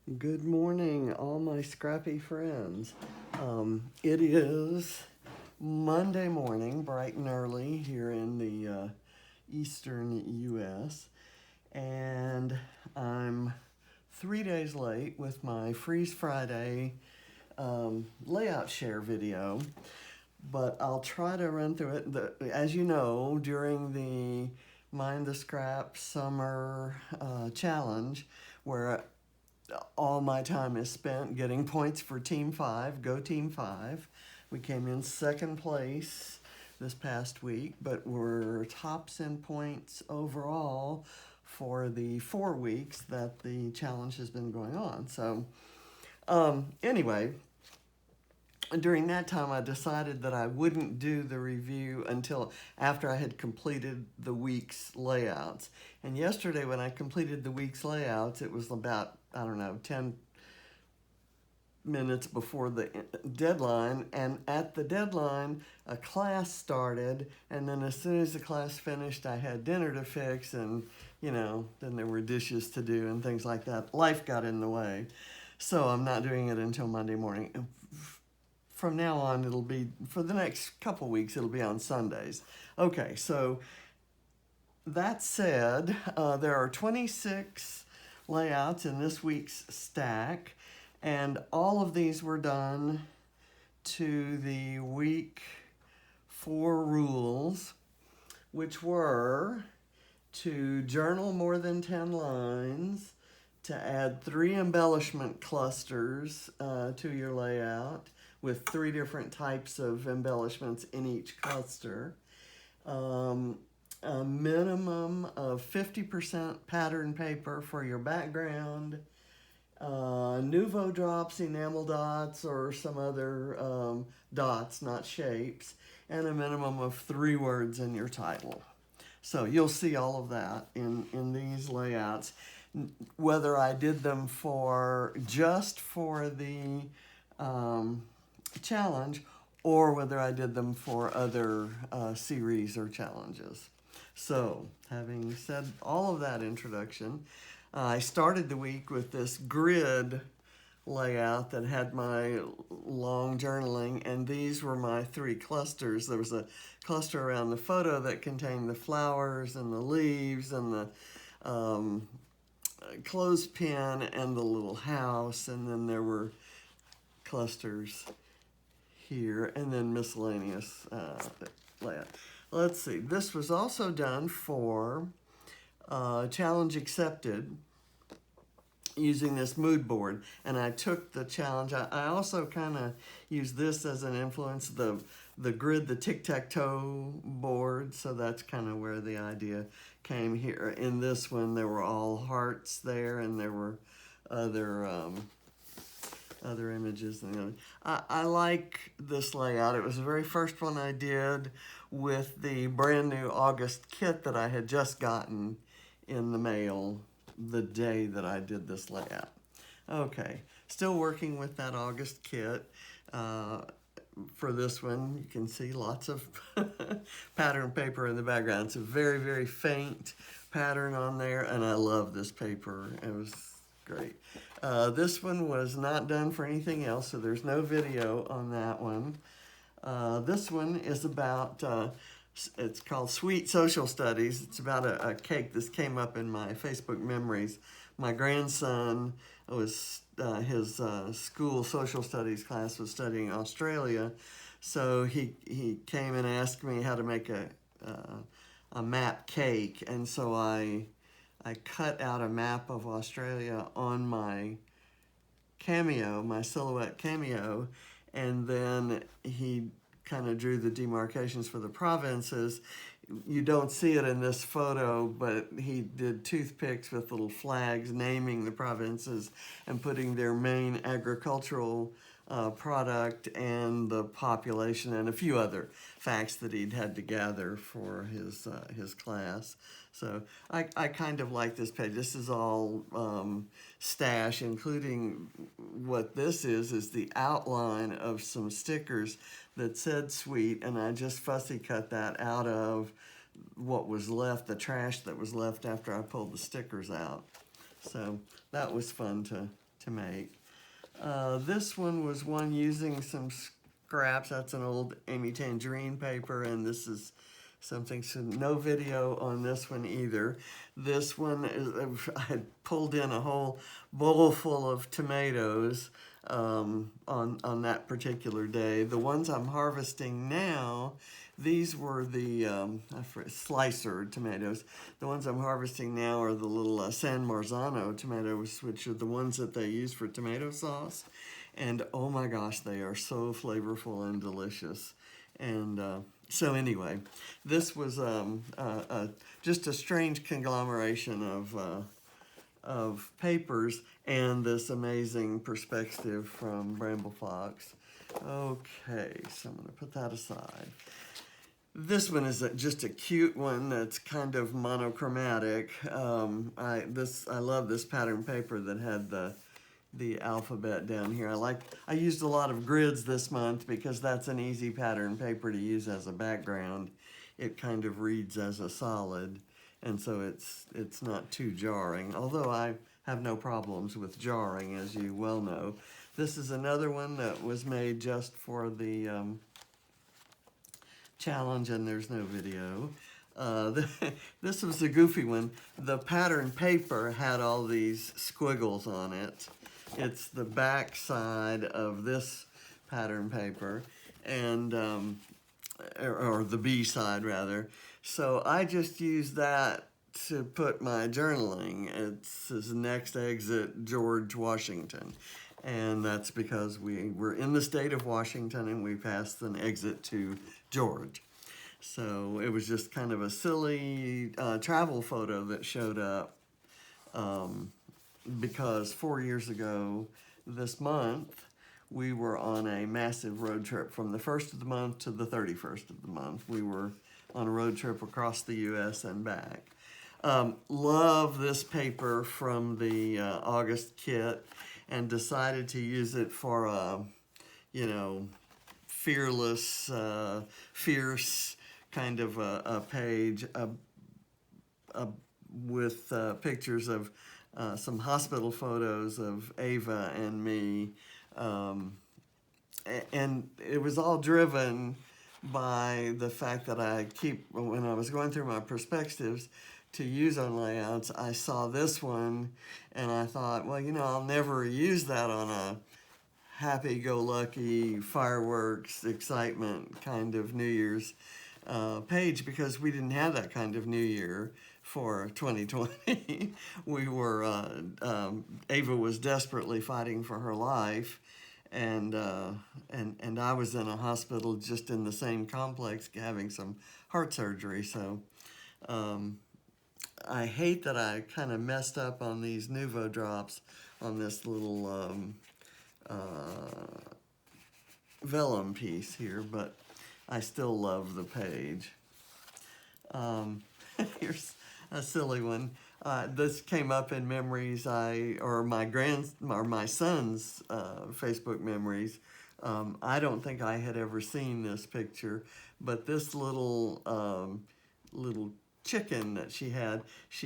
Good morning, all my scrappy friends. It is Monday morning, bright and early here in the eastern U.S., and I'm 3 days late with my Freeze Friday layout share video, but I'll try to run through it. As you know, during the Mind the Scrap Summer Challenge, where all my time is spent getting points for Team 5, go Team 5. We came in second place this past week, but we're tops in points overall for the 4 weeks that the challenge has been going on. So anyway, during that time, I decided that I wouldn't do the review until after I had completed the week's layouts. And yesterday, when I completed the week's layouts, it was about, 10 minutes before the deadline. And at the deadline, a class started. And then as soon as the class finished, I had dinner to fix. And, then there were dishes to do and things like that. Life got in the way. So I'm not doing it until Monday morning. From now on, it'll be, for the next couple weeks, it'll be on Sundays. Okay, so that said, there are 26 layouts in this week's stack, and all of these were done to the week 4 rules, which were to journal more than 10 lines, to add 3 embellishment clusters to your layout, with 3 different types of embellishments in each cluster. A minimum of 50% pattern paper for your background, Nuvo drops, enamel dots, or some other dots, not shapes, and a minimum of 3 words in your title. So you'll see all of that in these layouts. Whether I did them just for the challenge, or whether I did them for other series or challenges. So, having said all of that introduction, I started the week with this grid layout that had my long journaling, and these were my 3 clusters. There was a cluster around the photo that contained the flowers and the leaves and the clothespin and the little house, and then there were clusters here, and then miscellaneous layout. Let's see, this was also done for challenge accepted using this mood board, and I took the challenge. I also kind of used this as an influence, the grid, the tic-tac-toe board, so that's kind of where the idea came here. In this one, there were all hearts there, and there were other images. And I like this layout. It was the very first one I did with the brand new August kit that I had just gotten in the mail the day that I did this layout. Okay, still working with that August kit. For this one, you can see lots of pattern paper in the background. It's a very, very faint pattern on there, and I love this paper. It was great. This one was not done for anything else, so there's no video on that one. This one is about, it's called Sweet Social Studies. It's about a cake. This came up in my Facebook memories. My grandson was, his school social studies class was studying Australia, so he came and asked me how to make a map cake, and so I cut out a map of Australia on my Cameo, my Silhouette Cameo, and then he kind of drew the demarcations for the provinces. You don't see it in this photo, but he did toothpicks with little flags naming the provinces and putting their main agricultural product and the population and a few other facts that he'd had to gather for his class. So I kind of like this page. This is all stash, including what this is the outline of some stickers that said sweet, and I just fussy cut that out of what was left, the trash that was left after I pulled the stickers out. So that was fun to to make. This one was one using some scraps. That's an old Amy Tangerine paper, and this is something, so no video on this one either. This one is, I had pulled in a whole bowl full of tomatoes on that particular day. The ones I'm harvesting now, these were the slicer tomatoes. The ones I'm harvesting now are the little San Marzano tomatoes, which are the ones that they use for tomato sauce. And oh my gosh, they are so flavorful and delicious. And so anyway, this was just a strange conglomeration of papers and this amazing perspective from Bramble Fox. Okay, so I'm going to put that aside. This one is just a cute one that's kind of monochromatic. I love this pattern paper that had the alphabet down here. I used a lot of grids this month because that's an easy pattern paper to use as a background. It kind of reads as a solid, and so it's not too jarring, although I have no problems with jarring, as you well know. This is another one that was made just for the challenge, and there's no video. This was a goofy one. The pattern paper had all these squiggles on it. It's the back side of this pattern paper, and or the B side rather. So I just used that to put my journaling. It says next exit George Washington. And that's because we were in the state of Washington and we passed an exit to George. So it was just kind of a silly travel photo that showed up because 4 years ago this month, we were on a massive road trip from the 1st of the month to the 31st of the month. We were on a road trip across the U.S. and back. Love this paper from the August kit and decided to use it for a, fearless, fierce kind of a page with pictures of some hospital photos of Ava and me. And it was all driven by the fact that when I was going through my perspectives to use on layouts, I saw this one and I thought, well, I'll never use that on a happy-go-lucky fireworks excitement kind of New Year's page, because we didn't have that kind of New Year for 2020. We were, Ava was desperately fighting for her life, and I was in a hospital just in the same complex having some heart surgery. So I hate that I kind of messed up on these Nuvo drops on this little vellum piece here, but I still love the page. Here's a silly one. This came up in memories my son's Facebook memories. I don't think I had ever seen this picture, but this little chicken that she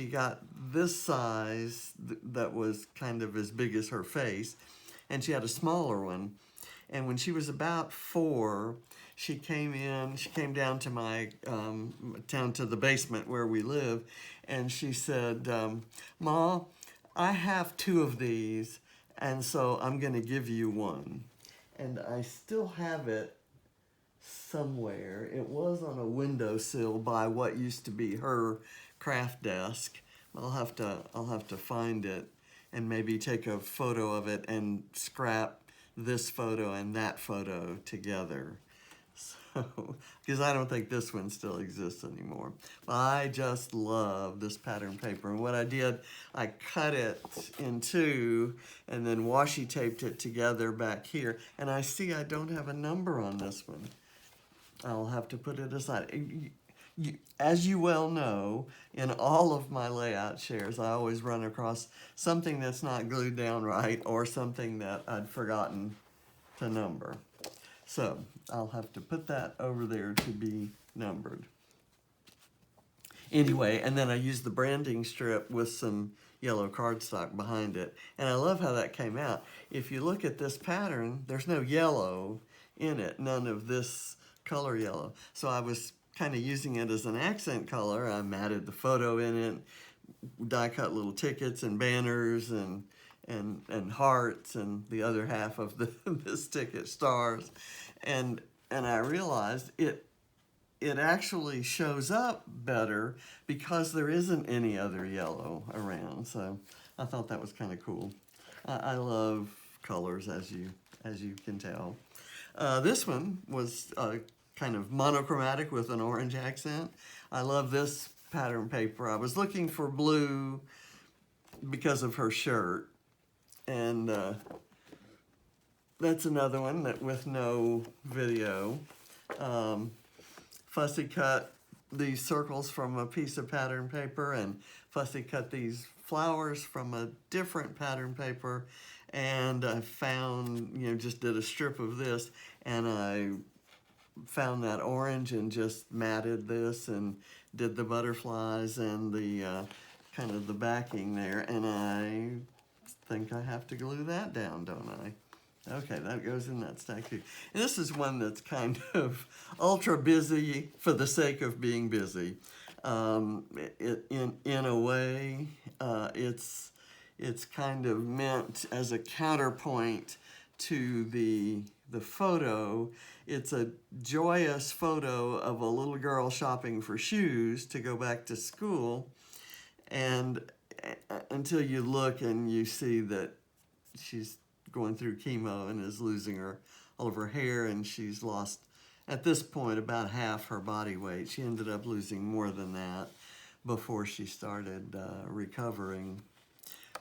got this size that was kind of as big as her face, and she had a smaller one. And when she was about 4, she came down to my down to the basement where we live, and she said, "Ma, I have 2 of these, and so I'm going to give you one." And I still have it somewhere. It was on a windowsill by what used to be her craft desk. I'll have to find it and maybe take a photo of it and scrap this photo and that photo together. So, because I don't think this one still exists anymore. But I just love this pattern paper. And what I did, I cut it in 2 and then washi taped it together back here. And I see I don't have a number on this one. I'll have to put it aside. As you well know, in all of my layout shares, I always run across something that's not glued down right or something that I'd forgotten to number. So I'll have to put that over there to be numbered. Anyway, and then I used the branding strip with some yellow cardstock behind it. And I love how that came out. If you look at this pattern, there's no yellow in it, none of this color yellow. So I was kind of using it as an accent color. I matted the photo in it, die cut little tickets and banners and hearts, and the other half of this ticket stars. And I realized it actually shows up better because there isn't any other yellow around. So I thought that was kind of cool. I love colors, as you can tell. This one was kind of monochromatic with an orange accent. I love this pattern paper. I was looking for blue because of her shirt, and that's another one that with no video. Fussy cut these circles from a piece of pattern paper, and fussy cut these flowers from a different pattern paper, and I found, just did a strip of this, and I found that orange and just matted this and did the butterflies and the kind of the backing there, and I think I have to glue that down, don't I? Okay, that goes in that stack too. And this is one that's kind of ultra busy for the sake of being busy. In a way, it's kind of meant as a counterpoint to the photo. It's a joyous photo of a little girl shopping for shoes to go back to school, and until you look and you see that she's going through chemo and is losing all of her hair, and she's lost, at this point, about half her body weight. She ended up losing more than that before she started recovering.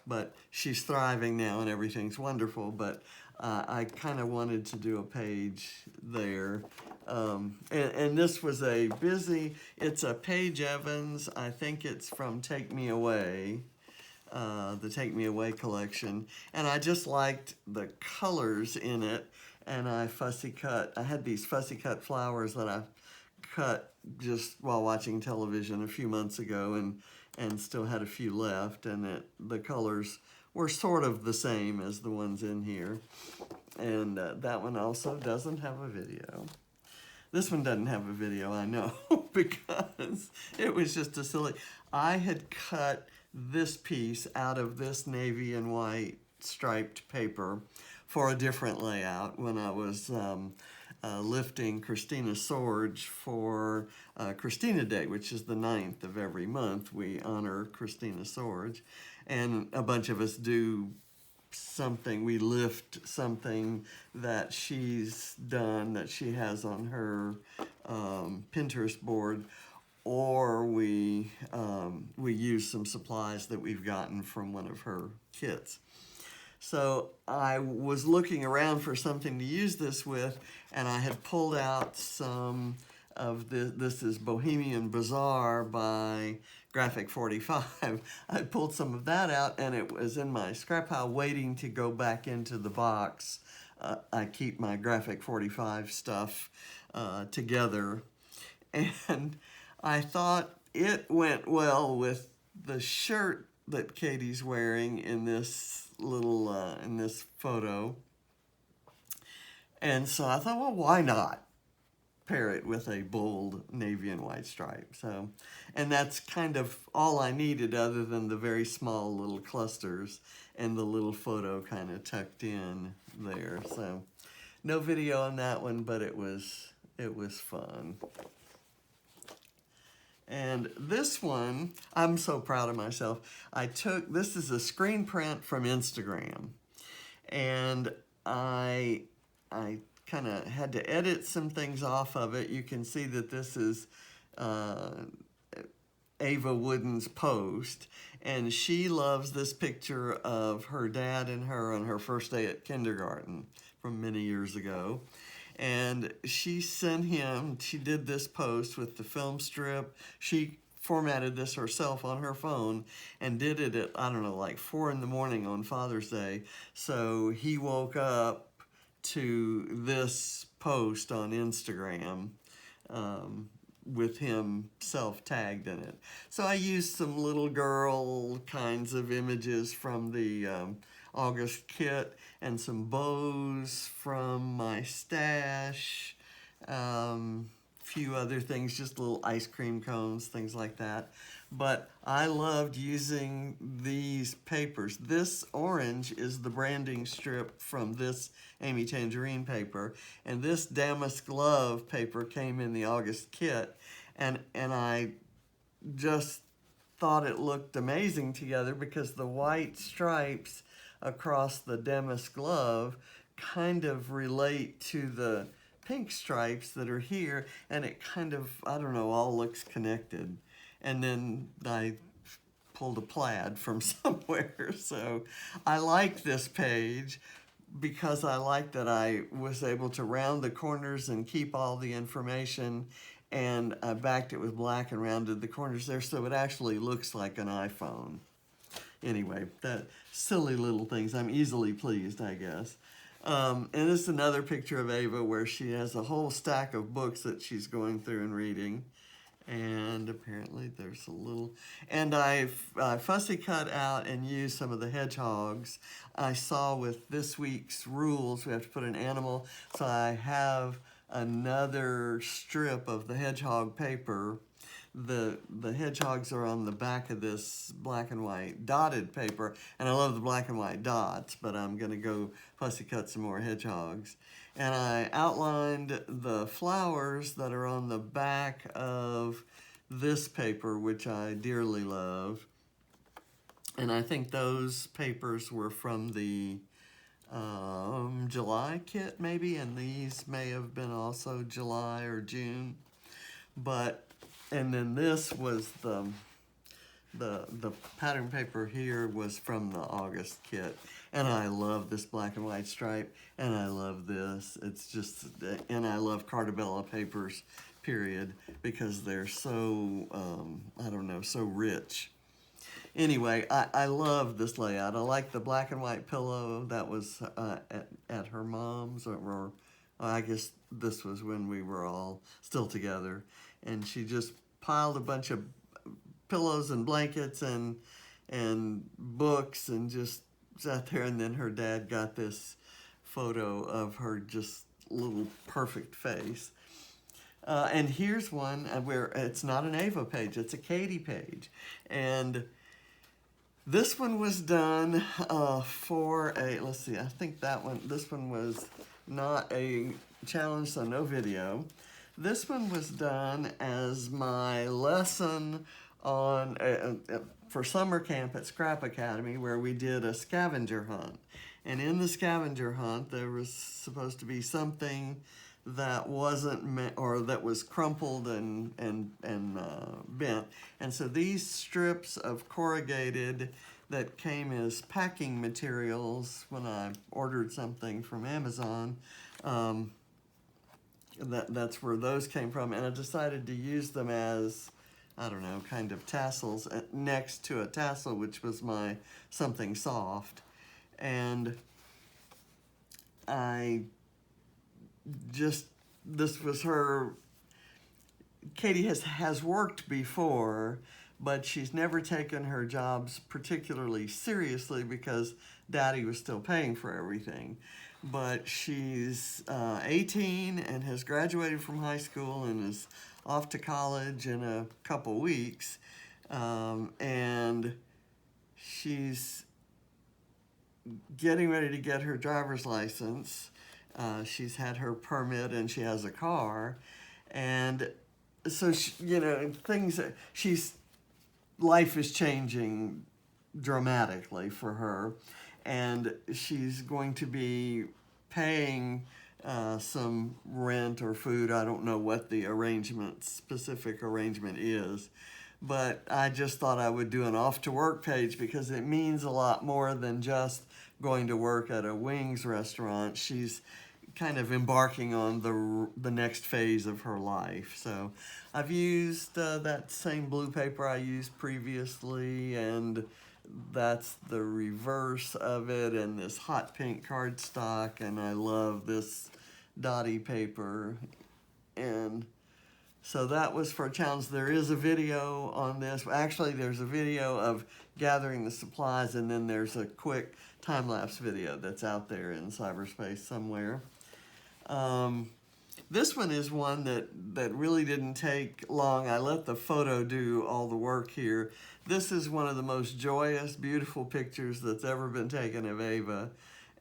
But she's thriving now and everything's wonderful, but I kind of wanted to do a page there. And this was a busy, it's a Paige Evans, I think it's from Take Me Away. The Take Me Away collection, and I just liked the colors in it, and I had these fussy cut flowers that I cut just while watching television a few months ago, and still had a few left, and the colors were sort of the same as the ones in here. And that one also doesn't have a video. This one doesn't have a video, I know, because it was just a silly, I had cut this piece out of this navy and white striped paper for a different layout when I was lifting Khristina Sorge for Khristina Day, which is the 9th of every month. We honor Khristina Sorge, and a bunch of us do something, we lift something that she's done, that she has on her Pinterest board, or we use some supplies that we've gotten from one of her kits. So I was looking around for something to use this with, and I had pulled out some of this is Bohemian Bazaar by Graphic 45. I pulled some of that out, and it was in my scrap pile waiting to go back into the box. I keep my Graphic 45 stuff together, and I thought it went well with the shirt that Katie's wearing in this little, in this photo. And so I thought, well, why not pair it with a bold navy and white stripe? So, and that's kind of all I needed, other than the very small little clusters and the little photo kind of tucked in there. So no video on that one, but it was fun. And this one, I'm so proud of myself. This is a screen print from Instagram, and I kind of had to edit some things off of it. You can see that this is Ava Wooden's post, and she loves this picture of her dad and her on her first day at kindergarten from many years ago. And she sent him, she did this post with the film strip. She formatted this herself on her phone and did it at, I don't know, like 4 in the morning on Father's Day. So he woke up to this post on Instagram with him self-tagged in it. So I used some little girl kinds of images from the August kit and some bows from my stash, few other things, just little ice cream cones, things like that. But I loved using these papers. This orange is the branding strip from this Amy Tangerine paper, and this damask love paper came in the August kit, and I just thought it looked amazing together because the white stripes across the damask love kind of relate to the pink stripes that are here, and it kind of, I don't know, all looks connected. And then I pulled a plaid from somewhere. So I like this page because I like that I was able to round the corners and keep all the information, and I backed it with black and rounded the corners there so it actually looks like an iPhone. Anyway, that silly little things. I'm easily pleased, I guess. And this is another picture of Ava where she has a whole stack of books that she's going through and reading. And apparently there's a little, and I fussy cut out and used some of the hedgehogs. I saw with this week's rules, we have to put an animal, so I have another strip of the hedgehog paper. The hedgehogs are on the back of this black and white dotted paper, and I love the black and white dots, but I'm gonna go fussy cut some more hedgehogs. And I outlined the flowers that are on the back of this paper, which I dearly love. And I think those papers were from the July kit maybe, and these may have been also July or June. But, and then this was the pattern paper here was from the August kit. And I love this black and white stripe, and I love this. It's just, and I love Cartabella papers, period, because they're so, I don't know, so rich. Anyway, I love this layout. I like the black and white pillow that was at her mom's, or I guess this was when we were all still together. And she just piled a bunch of pillows and blankets and books and just sat there, and then her dad got this photo of her just little perfect face. And here's one where it's not an Ava page, it's a Katie page. And this one was done for a, let's see, I think this one was not a challenge, so no video. This one was done as my lesson on for summer camp at Scrap Academy, where we did a scavenger hunt. And in the scavenger hunt, there was supposed to be something that wasn't or that was crumpled and bent. And so these strips of corrugated that came as packing materials when I ordered something from Amazon, that's where those came from. And I decided to use them as, I don't know, kind of tassels next to a tassel, which was my something soft. And I just, this was her, Katie has worked before, but she's never taken her jobs particularly seriously because Daddy was still paying for everything. But she's 18 and has graduated from high school and is off to college in a couple weeks. And she's getting ready to get her driver's license. She's had her permit and she has a car. And so, she, you know, life is changing dramatically for her. And she's going to be paying some rent or food. I don't know what the specific arrangement is. But I just thought I would do an off to work page because it means a lot more than just going to work at a wings restaurant. She's kind of embarking on the next phase of her life. So I've used that same blue paper I used previously, and that's the reverse of it, and this hot pink cardstock, and I love this dotty paper. And So that was for a challenge. There is a video on this. Actually, there's a video of gathering the supplies, and then there's a quick time-lapse video that's out there in cyberspace somewhere. This one is one that really didn't take long. I let the photo do all the work here. This is one of the most joyous, beautiful pictures that's ever been taken of Ava.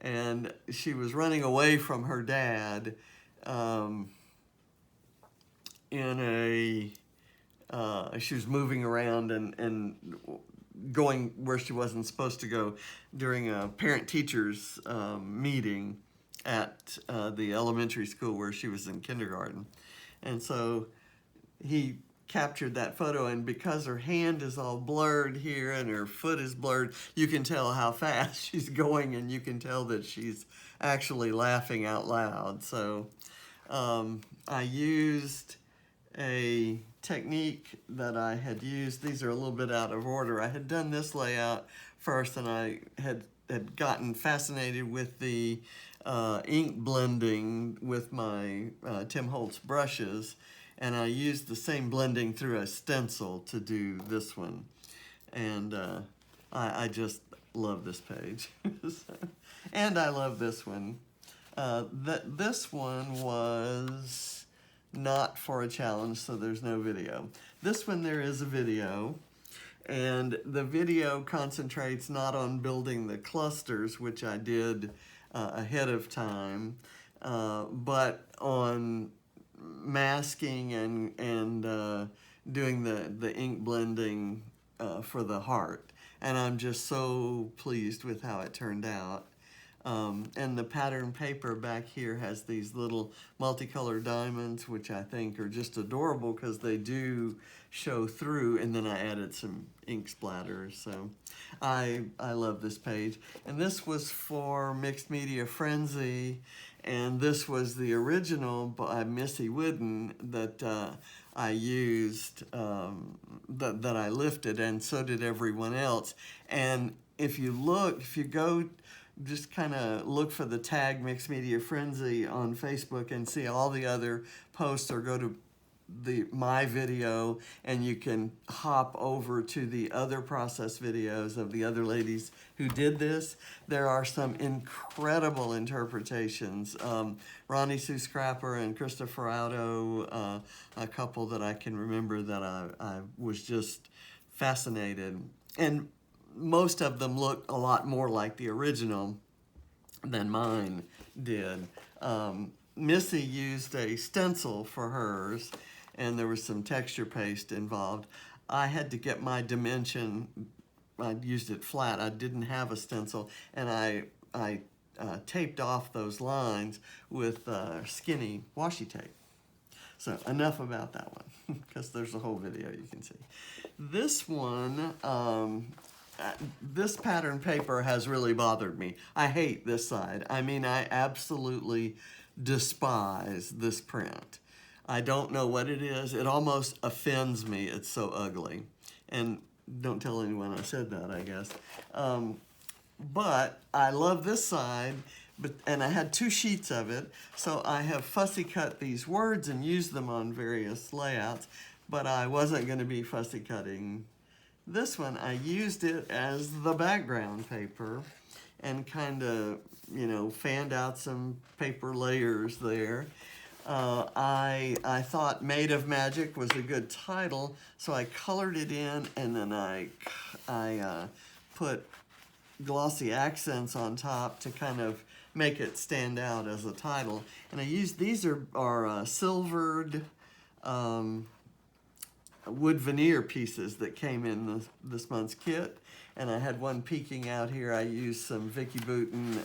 And she was running away from her dad she was moving around and going where she wasn't supposed to go during a parent-teachers meeting at the elementary school where she was in kindergarten. And so he captured that photo, and because her hand is all blurred here and her foot is blurred, you can tell how fast she's going, and you can tell that she's actually laughing out loud. So I used a technique that I had used. These are a little bit out of order. I had done this layout first, and I had gotten fascinated with the ink blending with my Tim Holtz brushes, and I used the same blending through a stencil to do this one. And I just love this page. And I love this one. This one was not for a challenge, so there's no video. This one there is a video, and the video concentrates not on building the clusters, which I did ahead of time, but on masking and doing the ink blending for the heart. And I'm just so pleased with how it turned out. And the pattern paper back here has these little multicolored diamonds, which I think are just adorable because they do show through, and then I added some ink splatters. So I love this page. And this was for Mixed Media Frenzy, and this was the original by Missy Wooden that I used, that I lifted, and so did everyone else. And if you go just kind of look for the tag Mixed Media Frenzy on Facebook and see all the other posts, or go to my video and you can hop over to the other process videos of the other ladies who did this. There are some incredible interpretations. Ronnie Sue Scrapper and Christopher Auto, a couple that I can remember that I was just fascinated. And most of them look a lot more like the original than mine did. Missy used a stencil for hers, and there was some texture paste involved. I had to get my dimension. I used it flat. I didn't have a stencil, and I taped off those lines with skinny washi tape. So enough about that one, because there's a whole video you can see. This one, this pattern paper has really bothered me. I hate this side. I mean, I absolutely despise this print. I don't know what it is. It almost offends me. It's so ugly. And don't tell anyone I said that, I guess. But I love this side, and I had 2 sheets of it, so I have fussy cut these words and used them on various layouts, but I wasn't going to be fussy cutting this one. I used it as the background paper and kind of, fanned out some paper layers there. I thought Made of Magic was a good title, so I colored it in, and then I put glossy accents on top to kind of make it stand out as a title. And I used, these are silvered wood veneer pieces that came in this month's kit, and I had one peeking out here. I used some Vicki Boutin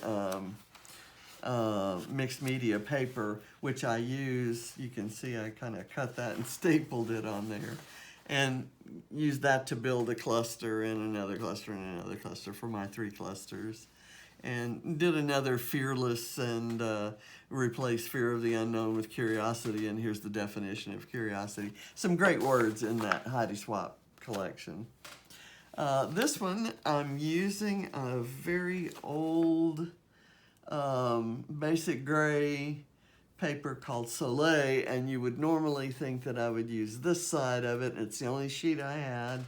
mixed media paper, which I use. You can see I kind of cut that and stapled it on there, and used that to build a cluster and another cluster and another cluster for my 3 clusters. And did another fearless and replace fear of the unknown with curiosity, and here's the definition of curiosity. Some great words in that Heidi Swap collection. This one, I'm using a very old basic gray paper called Soleil, and you would normally think that I would use this side of it. It's the only sheet I had,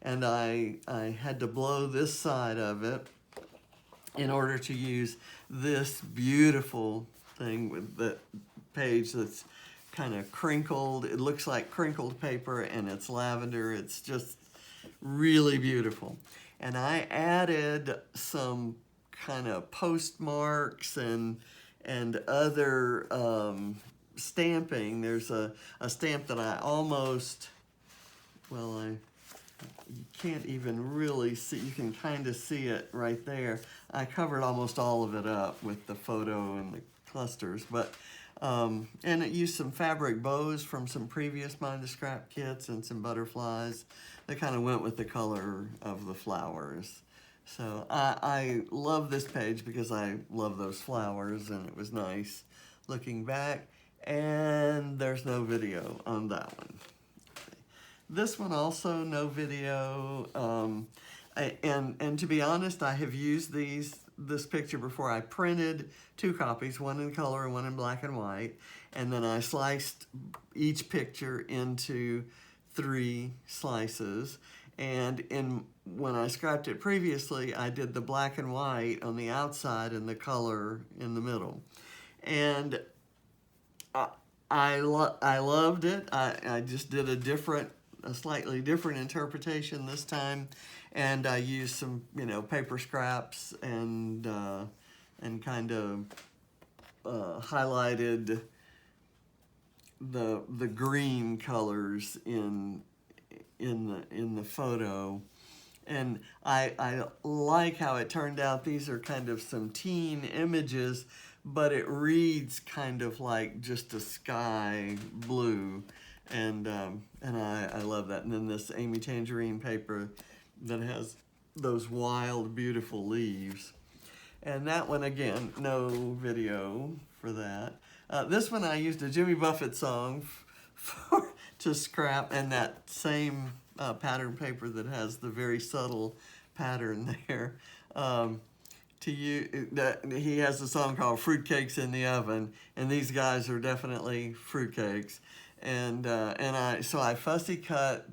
and I had to blow this side of it in order to use this beautiful thing with the page that's kind of crinkled. It looks like crinkled paper, and it's lavender. It's just really beautiful. And I added some kind of postmarks and other stamping. There's a stamp that I almost, well, you can't even really see, you can kind of see it right there. I covered almost all of it up with the photo and the clusters, but and it used some fabric bows from some previous Mind to Scrap kits and some butterflies that kind of went with the color of the flowers. So I love this page because I love those flowers, and it was nice looking back. And there's no video on that one. This one also no video. And to be honest, I have used this picture before. I printed 2 copies, one in color and one in black and white, and then I sliced each picture into 3 slices. And when I scrapped it previously, I did the black and white on the outside and the color in the middle. And I loved it. I just did a slightly different interpretation this time, and I used some, paper scraps and kind of highlighted the green colors in the photo. And I like how it turned out. These are kind of some teen images, but it reads kind of like just a sky blue. And I love that. And then this Amy Tangerine paper that has those wild, beautiful leaves. And that one, again, no video for that. This one I used a Jimmy Buffett song to scrap, and that same pattern paper that has the very subtle pattern there. He has a song called Fruitcakes in the Oven, and these guys are definitely fruitcakes. So I fussy cut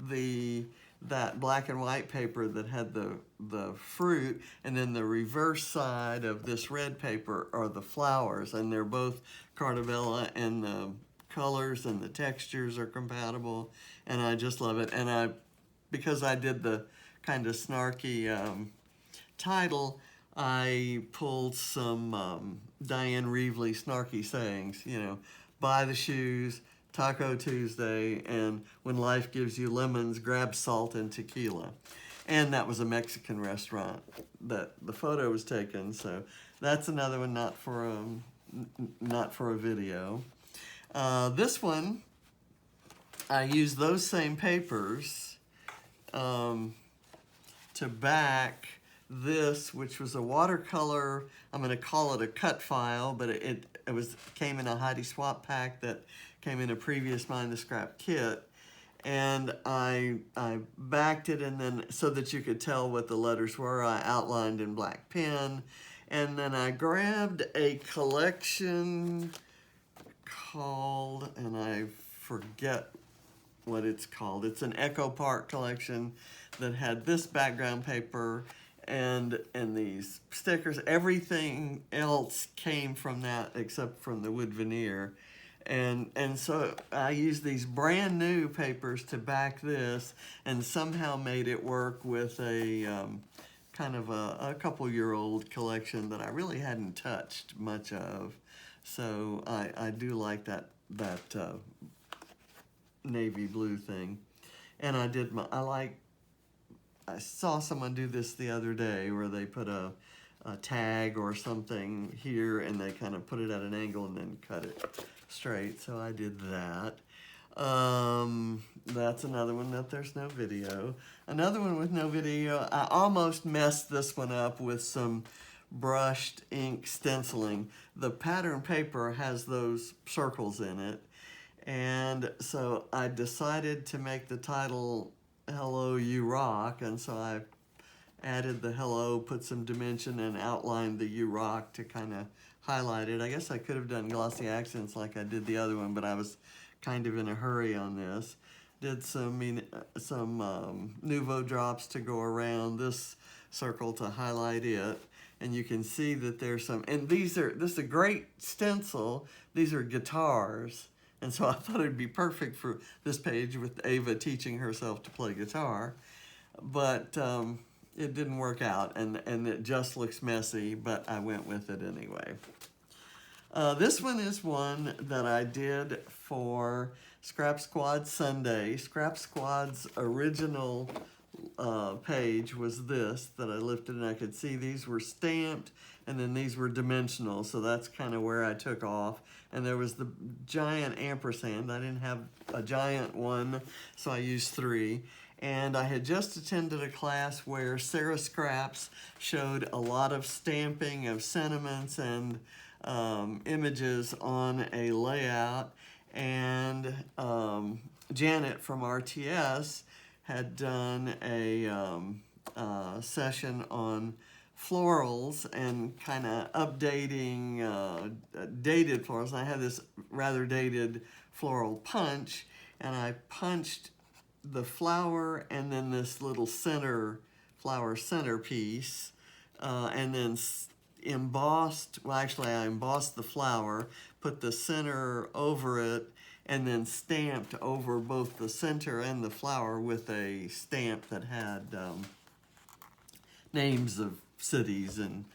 that black and white paper that had the fruit, and then the reverse side of this red paper are the flowers, and they're both Cartabella, and the colors and the textures are compatible, and I just love it. And because I did the kind of snarky title, I pulled some Diane Reevely snarky sayings, buy the shoes, Taco Tuesday, and when life gives you lemons, grab salt and tequila. And that was a Mexican restaurant that the photo was taken, so that's another one not for a video. This one, I used those same papers to back this, which was a watercolor. I'm going to call it a cut file, but it came in a Heidi Swap pack that came in a previous Mind to Scrap kit, and I backed it, and then so that you could tell what the letters were, I outlined in black pen, and then I grabbed a collection called, and I forget what it's called. It's an Echo Park collection that had this background paper and these stickers. Everything else came from that except from the wood veneer. And so I used these brand new papers to back this, and somehow made it work with a kind of a couple-year-old collection that I really hadn't touched much of. So I do like that navy blue thing. And I saw someone do this the other day where they put a tag or something here, and they kind of put it at an angle and then cut it straight. So I did that. That's another one that there's no video. Another one with no video, I almost messed this one up with some brushed ink stenciling. The pattern paper has those circles in it, and so I decided to make the title Hello You Rock, and so I added the hello, put some dimension, and outlined the You Rock to kind of highlighted. I guess I could have done glossy accents like I did the other one, but I was kind of in a hurry on this. Did some Nouveau drops to go around this circle to highlight it. And you can see that there's some, and this is a great stencil. These are guitars. And so I thought it'd be perfect for this page with Ava teaching herself to play guitar. But it didn't work out, and it just looks messy, but I went with it anyway. This one is one that I did for Scrap Squad Sunday. Scrap Squad's original page was this that I lifted, and I could see these were stamped, and then these were dimensional, so that's kind of where I took off. And there was the giant ampersand. I didn't have a giant one, so I used 3. And I had just attended a class where Sarah Scraps showed a lot of stamping of sentiments and images on a layout. And Janet from RTS had done a session on florals and kind of updating dated florals. And I had this rather dated floral punch, and I punched the flower and then this little flower centerpiece, and then embossed, well actually I embossed the flower, put the center over it, and then stamped over both the center and the flower with a stamp that had names of cities and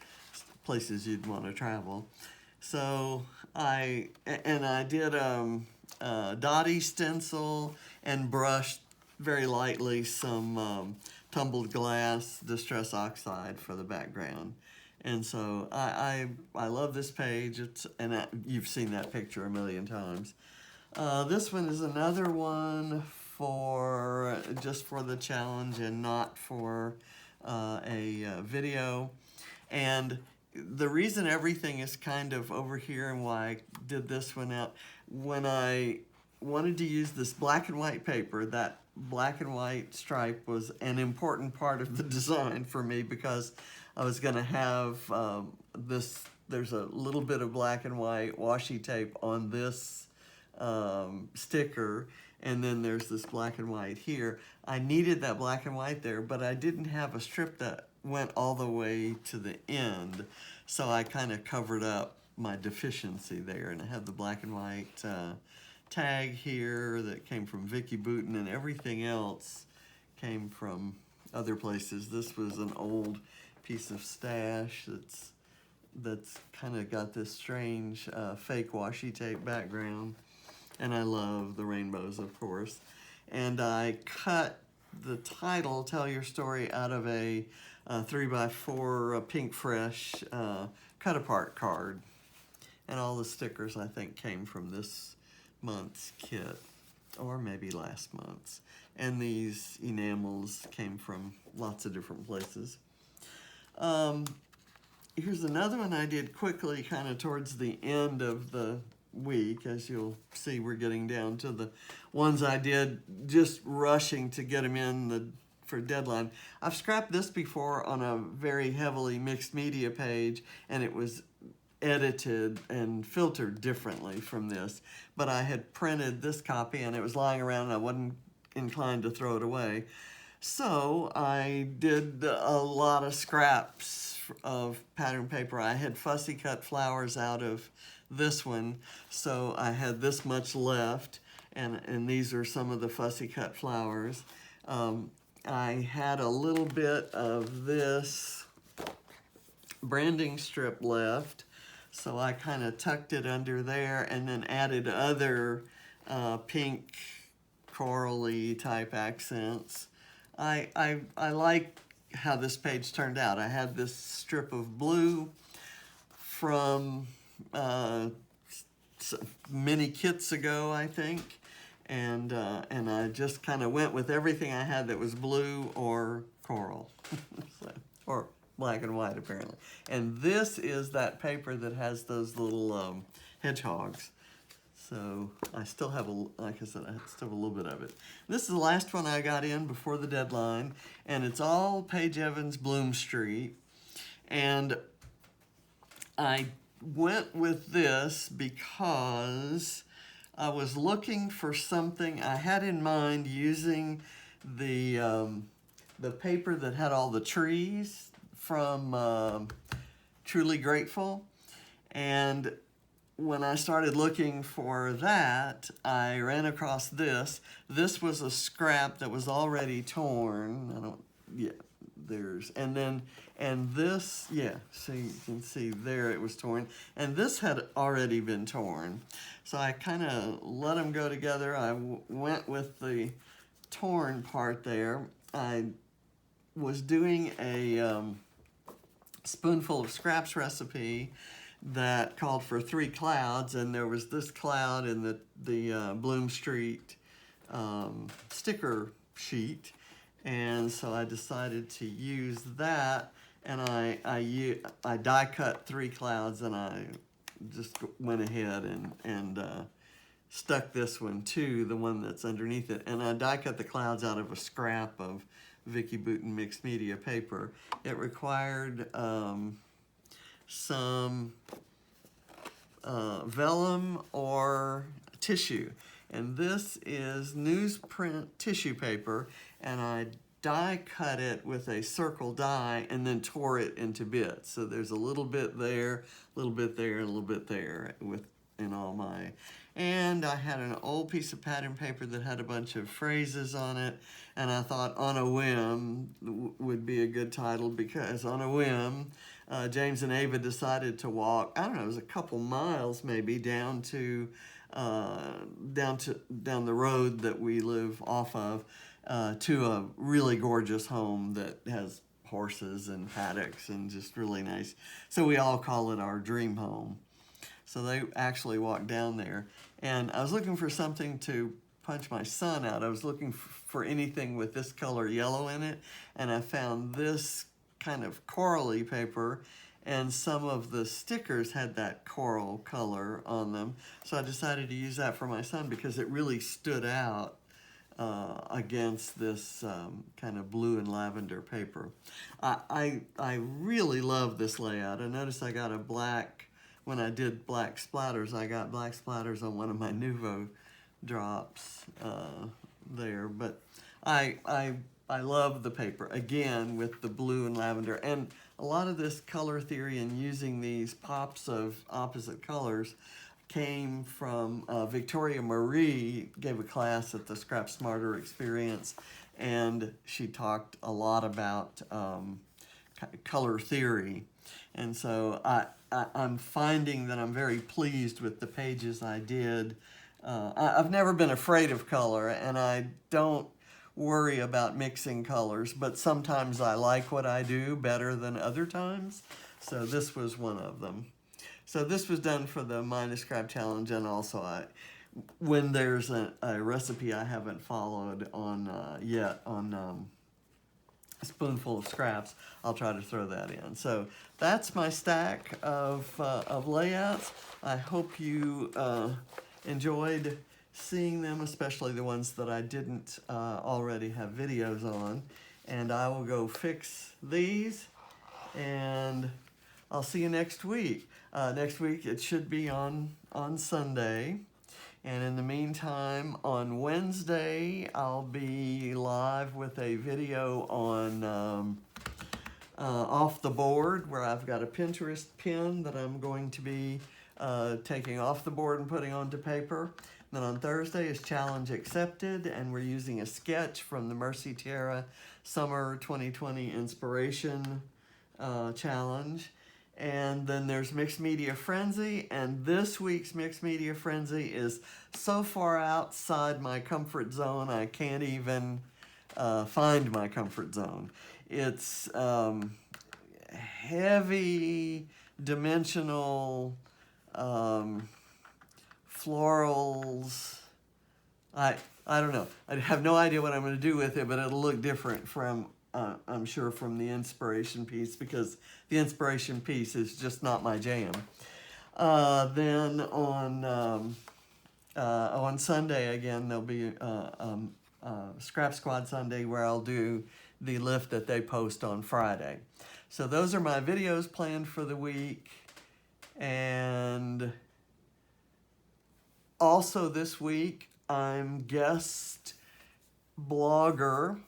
places you'd want to travel. So I did dotty stencil and brushed very lightly some tumbled glass distress oxide for the background. And so I love this page. You've seen that picture a million times. This one is another one for just for the challenge and not for a video. And the reason everything is kind of over here and why I did this one out, when I wanted to use this black and white paper, that black and white stripe was an important part of the design for me, because I was going to have there's a little bit of black and white washi tape on this sticker, and then there's this black and white here. I needed that black and white there, but I didn't have a strip that went all the way to the end, so I kind of covered up my deficiency there, and I have the black and white tag here that came from Vicki Boutin, and everything else came from other places. This was an old piece of stash that's kind of got this strange fake washi tape background, and I love the rainbows, of course. And I cut the title, Tell Your Story, out of a 3x4 Pink Fresh cut-apart card. And all the stickers, I think, came from this month's kit, or maybe last month's. And these enamels came from lots of different places. Here's another one I did quickly, kind of towards the end of the week. As you'll see, we're getting down to the ones I did just rushing to get them in for deadline. I've scrapped this before on a very heavily mixed media page, and it was edited and filtered differently from this, but I had printed this copy and it was lying around and I wasn't inclined to throw it away. So I did a lot of scraps of pattern paper. I had fussy cut flowers out of this one, so I had this much left, and these are some of the fussy cut flowers. I had a little bit of this branding strip left, so I kind of tucked it under there and then added other pink corally type accents. I like how this page turned out. I had this strip of blue from many kits ago, I think, and I just kind of went with everything I had that was blue or coral, or black and white apparently. And this is that paper that has those little hedgehogs. So I still have, like I said, I still have a little bit of it. This is the last one I got in before the deadline, and it's all Paige Evans Bloom Street. And I went with this because I was looking for something. I had in mind using the paper that had all the trees from Truly Grateful. And when I started looking for that, I ran across this. This was a scrap that was already torn. I don't, yeah, there's, and this, yeah, so you can see there it was torn. And this had already been torn. So I kind of let them go together. I went with the torn part there. I was doing a spoonful of scraps recipe that called for 3 clouds, and there was this cloud in the Bloom Street sticker sheet, and so I decided to use that, and I die cut 3 clouds, and I just went ahead and stuck this one to the one that's underneath it, and I die cut the clouds out of a scrap of Vicki Boutin mixed media paper. It required some vellum or tissue, and this is newsprint tissue paper, and I die cut it with a circle die and then tore it into bits. So there's a little bit there, a little bit there, and a little bit there in all my. And I had an old piece of pattern paper that had a bunch of phrases on it, and I thought On a Whim would be a good title, because on a whim, James and Ava decided to walk, I don't know, it was a couple miles maybe, down the road that we live off of, to a really gorgeous home that has horses and paddocks and just really nice. So we all call it our dream home. So they actually walked down there, and I was looking for something to punch my son out. I was looking for anything with this color yellow in it, and I found this kind of corally paper, and some of the stickers had that coral color on them. So I decided to use that for my son because it really stood out against this kind of blue and lavender paper. I really love this layout. I noticed I got a black, when I did black splatters, I got black splatters on one of my Nuvo drops there. But I love the paper, again, with the blue and lavender. And a lot of this color theory and using these pops of opposite colors came from Victoria Marie gave a class at the ScrapSmarter Experience, and she talked a lot about color theory. And so I'm finding that I'm very pleased with the pages I did. I've never been afraid of color, and I don't worry about mixing colors, but sometimes I like what I do better than other times. So this was one of them. So this was done for the Mind a Scrap Challenge, and also when there's a recipe I haven't followed on yet on a spoonful of scraps, I'll try to throw that in. So that's my stack of layouts. I hope you enjoyed seeing them, especially the ones that I didn't already have videos on. And I will go fix these, and I'll see you next week. Next week it should be on Sunday. And in the meantime, on Wednesday, I'll be live with a video on off the board, where I've got a Pinterest pin that I'm going to be taking off the board and putting onto paper. Then on Thursday is Challenge Accepted, and we're using a sketch from the Mercy Tierra Summer 2020 Inspiration Challenge. And then there's Mixed Media Frenzy, and this week's Mixed Media Frenzy is so far outside my comfort zone, I can't even find my comfort zone. It's heavy, dimensional, florals. I don't know. I have no idea what I'm going to do with it, but it'll look different from, I'm sure, from the inspiration piece, because the inspiration piece is just not my jam. Then on Sunday, again, there'll be Scrap Squad Sunday, where I'll do the lift that they post on Friday. So those are my videos planned for the week. And also this week, I'm guest blogger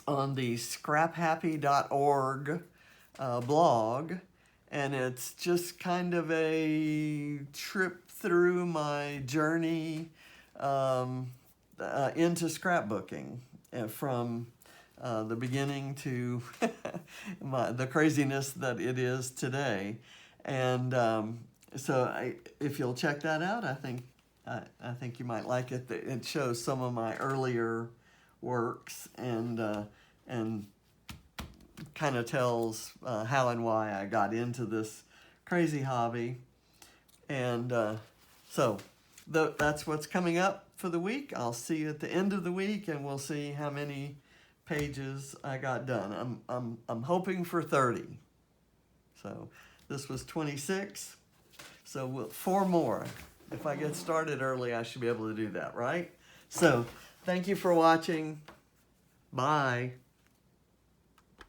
on the scraphappy.org blog, and it's just kind of a trip through my journey into scrapbooking, from the beginning to the craziness that it is today. And so if you'll check that out, I think you might like it. It shows some of my earlier works, and kind of tells how and why I got into this crazy hobby. And so that's what's coming up for the week. I'll see you at the end of the week, and we'll see how many pages I got done. I'm hoping for 30. So this was 26. So 4 more. If I get started early, I should be able to do that, right? So thank you for watching. Bye.